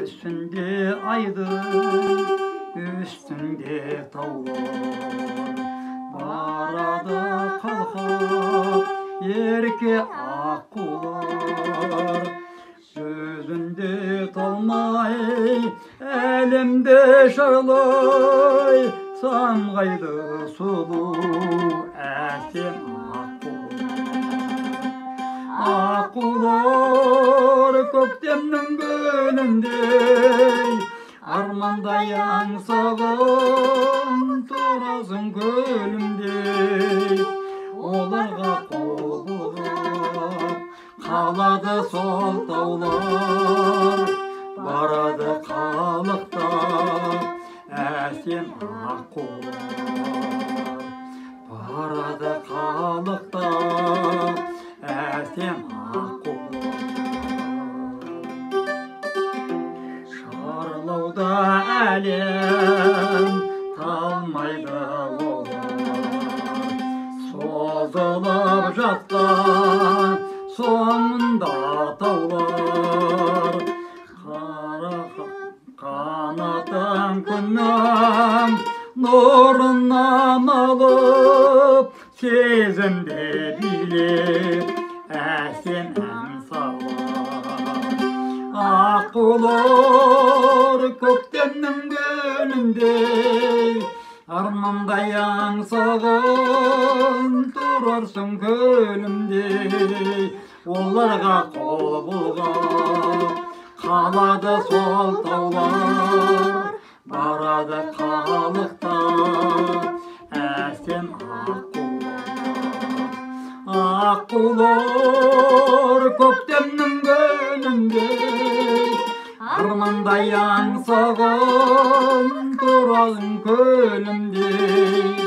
Göğsünde aydın, üstünde taullar, barada kalkıp yerke akkular. Sözünde talmay, elimde şarlay, samgaydı sulu әсем аққулар көктемнің гүліндей армандай аңсаған тұрасың көлімдей оларға қол бұлғап қалады сол таулар барады қалықтап әсем аққулар барады қалықтап әсем аққулар. Шарлауда әлем талмайды олар, созылып жатқан соңында таулар. Қара қанатын күннің нұрынан алып, сезімде билеп әсем ән салар. Аққулар көктемнің гүліндей армандай аңсаған тұрарсың көлімдей оларға қол бұлғап қалады сол таулар барады қалықтап әсем аққулар көктемнің гүліндей армандай аңсаған тұрасың көлімдей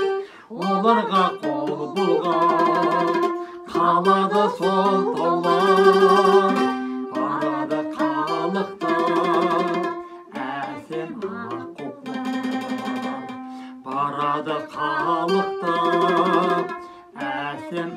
оларға қол бұлғап қалады сол таулар барады қалықтап әсем аққулар барады қалықтап әсем